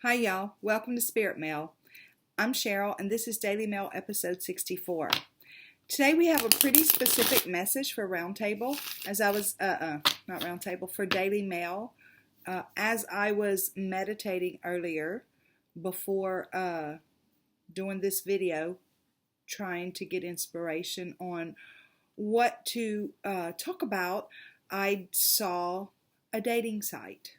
Hi y'all, welcome to Spirit Mail. I'm Cheryl and this is Daily Mail episode 64. Today we have a pretty specific message for Roundtable for Daily Mail. As I was meditating earlier before doing this video, trying to get inspiration on what to talk about, I saw a dating site.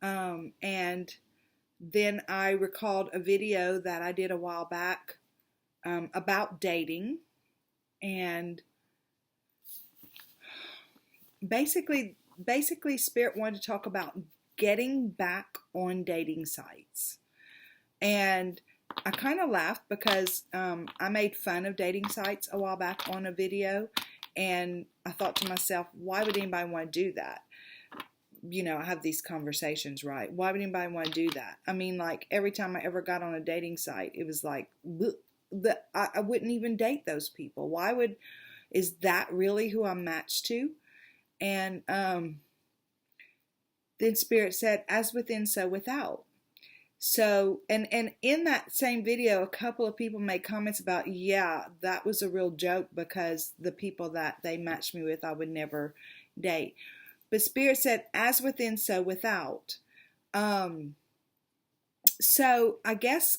And then I recalled a video that I did a while back about dating, and basically Spirit wanted to talk about getting back on dating sites. And I kind of laughed because I made fun of dating sites a while back on a video, and I thought to myself, why would anybody want to do that? You know, I have these conversations, right? Why would anybody want to do that? I mean, like, every time I ever got on a dating site, it was like, I wouldn't even date those people. Is that really who I'm matched to? And then Spirit said, as within, so without. So, and in that same video, a couple of people made comments about, yeah, that was a real joke because the people that they matched me with, I would never date. But Spirit said, as within, so without. So I guess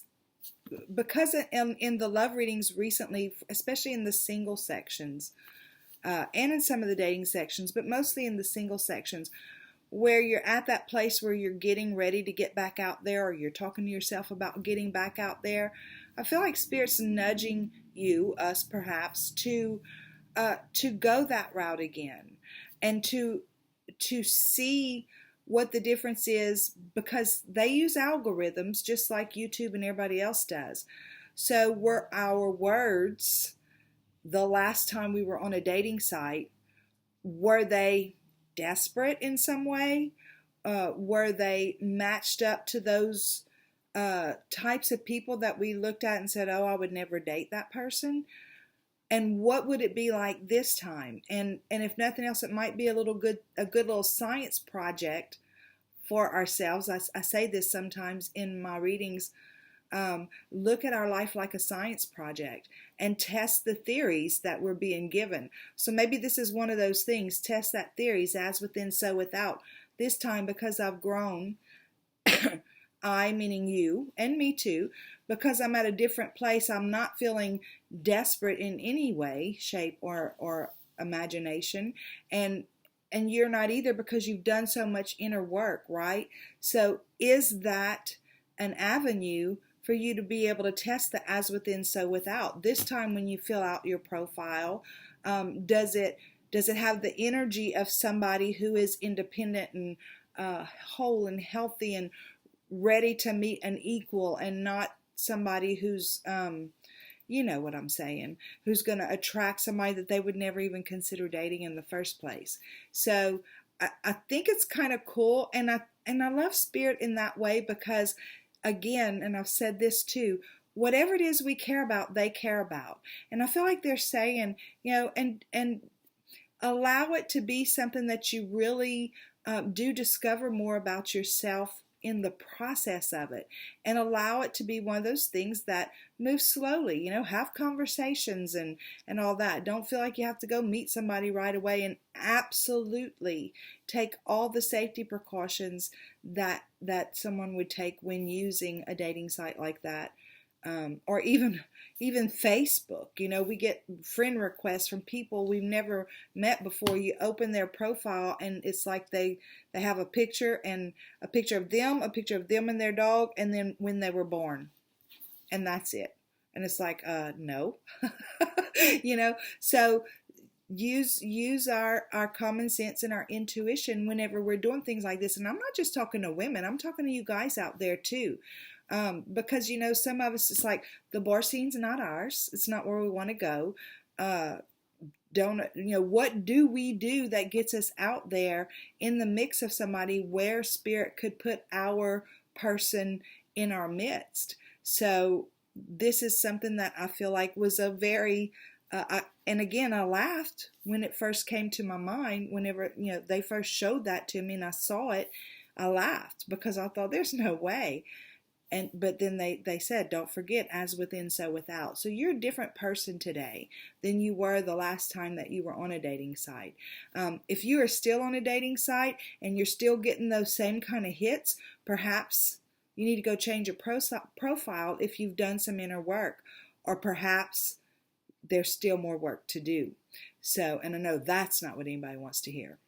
because in the love readings recently, especially in the single sections, and in some of the dating sections, but mostly in the single sections, where you're at that place where you're getting ready to get back out there, or you're talking to yourself about getting back out there, I feel like Spirit's nudging us perhaps, to go that route again, and to see what the difference is, because they use algorithms just like YouTube and everybody else does. So were our words the last time we were on a dating site, were they desperate in some way? Were they matched up to those types of people that we looked at and said, oh, I would never date that person? And what would it be like this time? And if nothing else, it might be a good little science project for ourselves. I say this sometimes in my readings. Look at our life like a science project and test the theories that we're being given. So maybe this is one of those things. Test that theories, as within, so without. This time, because I've grown, I, meaning you, and me too, because I'm at a different place, I'm not feeling desperate in any way, shape, or imagination, and you're not either, because you've done so much inner work, right? So is that an avenue for you to be able to test the as within, so without? This time when you fill out your profile, does it have the energy of somebody who is independent and whole and healthy and ready to meet an equal, and not somebody who's, you know what I'm saying, who's going to attract somebody that they would never even consider dating in the first place? So I think it's kind of cool, and I love Spirit in that way, because again, and I've said this too, whatever it is we care about, they care about. And I feel like they're saying, you know, and allow it to be something that you really do discover more about yourself in the process of it, and allow it to be one of those things that move slowly. You know, have conversations and all that. Don't feel like you have to go meet somebody right away, and absolutely take all the safety precautions that someone would take when using a dating site like that. Or even Facebook. You know, we get friend requests from people we've never met before. You open their profile and it's like they have a picture, and a picture of them and their dog, and then when they were born, and that's it. And it's like, no. You know, so use our common sense and our intuition whenever we're doing things like this. And I'm not just talking to women, I'm talking to you guys out there too. Because, you know, some of us, it's like, the bar scene's not ours. It's not where we want to go. What do we do that gets us out there in the mix of somebody where Spirit could put our person in our midst? So this is something that I feel like was a very, and again, I laughed when it first came to my mind. Whenever, you know, they first showed that to me and I saw it, I laughed because I thought, there's no way. But then they said, don't forget, as within, so without. So you're a different person today than you were the last time that you were on a dating site. If you are still on a dating site and you're still getting those same kind of hits, perhaps you need to go change your profile if you've done some inner work, or perhaps there's still more work to do. So, and I know that's not what anybody wants to hear.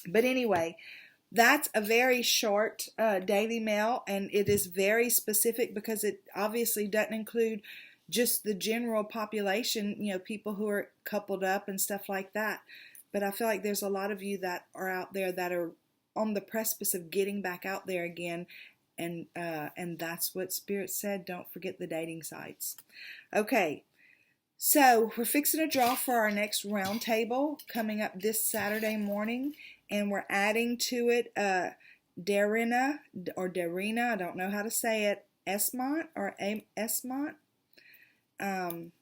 But anyway, that's a very short daily mail, and it is very specific because it obviously doesn't include just the general population, people who are coupled up and stuff like that. But I feel like there's a lot of you that are out there that are on the precipice of getting back out there again, and that's what Spirit said. Don't forget the dating sites. Okay, so we're fixing a draw for our next round table coming up this Saturday morning, and we're adding to it Darina, I don't know how to say it, Esmont or Esmont.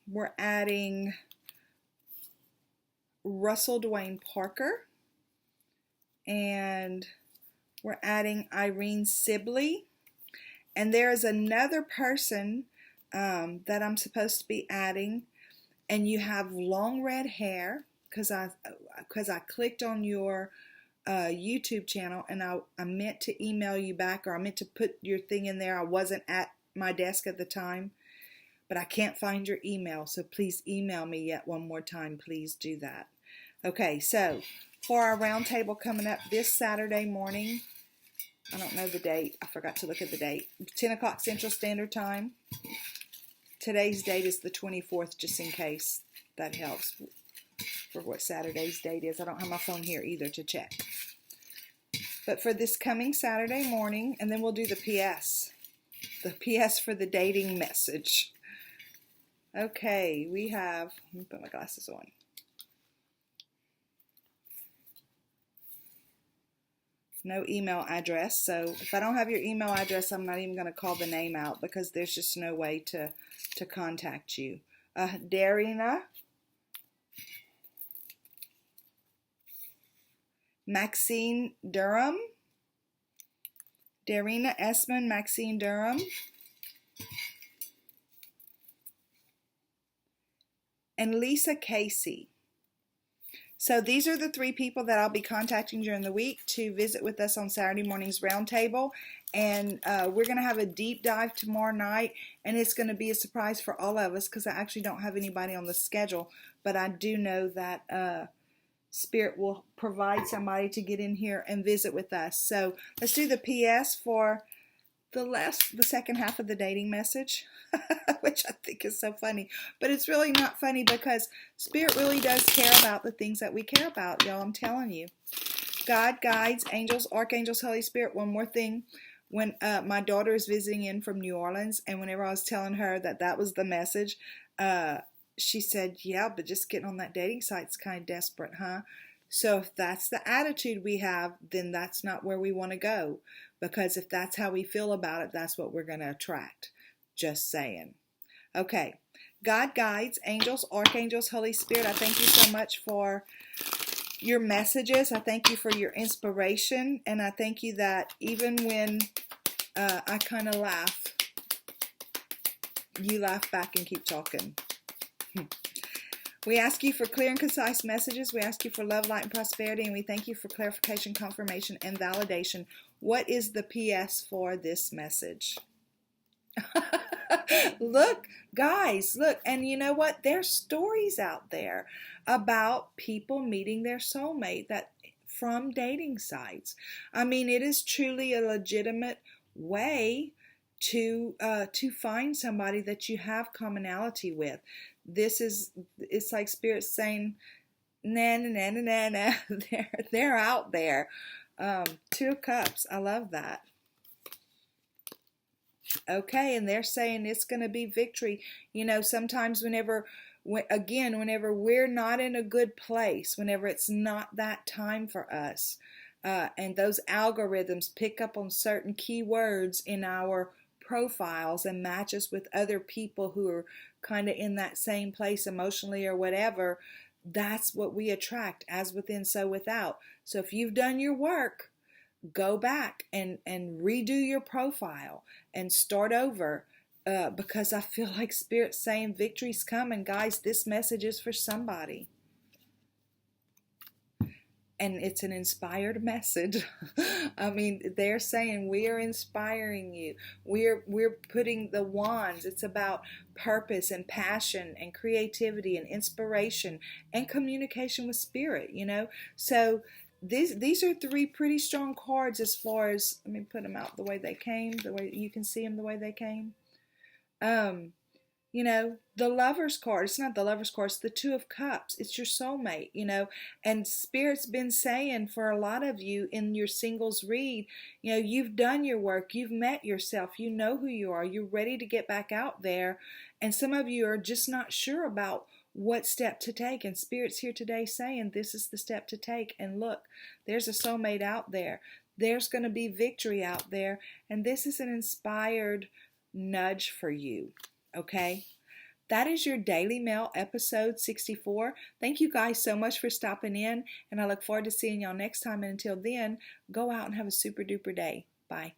We're adding Russell Dwayne Parker, and we're adding Irene Sibley, and there is another person that I'm supposed to be adding, and you have long red hair because I clicked on your YouTube channel, and I meant to email you back, or I meant to put your thing in there. I wasn't at my desk at the time, but I can't find your email, so please email me yet one more time. Please do that. Okay, so for our round table coming up this Saturday morning, I don't know the date. I forgot to look at the date. 10 o'clock Central Standard Time. Today's date is the 24th, just in case that helps for what Saturday's date is. I don't have my phone here either to check. But for this coming Saturday morning, and then we'll do the PS. The PS for the dating message. Okay, we have, let me put my glasses on. No email address, so if I don't have your email address, I'm not even going to call the name out because there's just no way to contact you. Darina, Maxine Durham, Darina Esmond, Maxine Durham, and Lisa Casey. So these are the 3 people that I'll be contacting during the week to visit with us on Saturday morning's roundtable. And we're going to have a deep dive tomorrow night, and it's going to be a surprise for all of us because I actually don't have anybody on the schedule. But I do know that Spirit will provide somebody to get in here and visit with us. So let's do the PS for the second half of the dating message, which I think is so funny. But it's really not funny because Spirit really does care about the things that we care about, y'all. I'm telling you. God, guides, angels, archangels, Holy Spirit. One more thing. When my daughter is visiting in from New Orleans, and whenever I was telling her that was the message, she said, yeah, but just getting on that dating site's kind of desperate, huh? So if that's the attitude we have, then that's not where we want to go. Because if that's how we feel about it, that's what we're going to attract. Just saying. Okay. God, guides, angels, archangels, Holy Spirit, I thank you so much for your messages. I thank you for your inspiration. And I thank you that even when I kind of laugh, you laugh back and keep talking. We ask you for clear and concise messages. We ask you for love, light, and prosperity. And we thank you for clarification, confirmation, and validation. What is the PS for this message? Look, guys, look. And you know what? There's stories out there about people meeting their soulmate from dating sites. I mean, it is truly a legitimate way to find somebody that you have commonality with. It's like Spirit saying, nah, nah, nah, nah, nah, nah. They're out there. 2 of Cups. I love that. Okay, and they're saying it's going to be victory. You know, sometimes whenever we're not in a good place, whenever it's not that time for us, and those algorithms pick up on certain keywords in our profiles and match us with other people who are kind of in that same place emotionally or whatever, that's what we attract, as within, so without. So if you've done your work, go back and redo your profile and start over, because I feel like Spirit's saying victory's coming. Guys, this message is for somebody. And it's an inspired message. I mean, they're saying we are inspiring you. We're putting the wands. It's about purpose and passion and creativity and inspiration and communication with Spirit, you know. So these are three pretty strong cards as far as, let me put them out the way they came, the way you can see them the way they came. You know, the Lover's card, it's not the Lover's card, it's the Two of Cups. It's your soulmate, you know, and Spirit's been saying for a lot of you in your singles read, you know, you've done your work, you've met yourself, you know who you are, you're ready to get back out there, and some of you are just not sure about what step to take, and Spirit's here today saying this is the step to take, and look, there's a soulmate out there, there's going to be victory out there, and this is an inspired nudge for you. Okay, that is your Daily Mail episode 64. Thank you guys so much for stopping in, and I look forward to seeing y'all next time. And until then, go out and have a super duper day. Bye.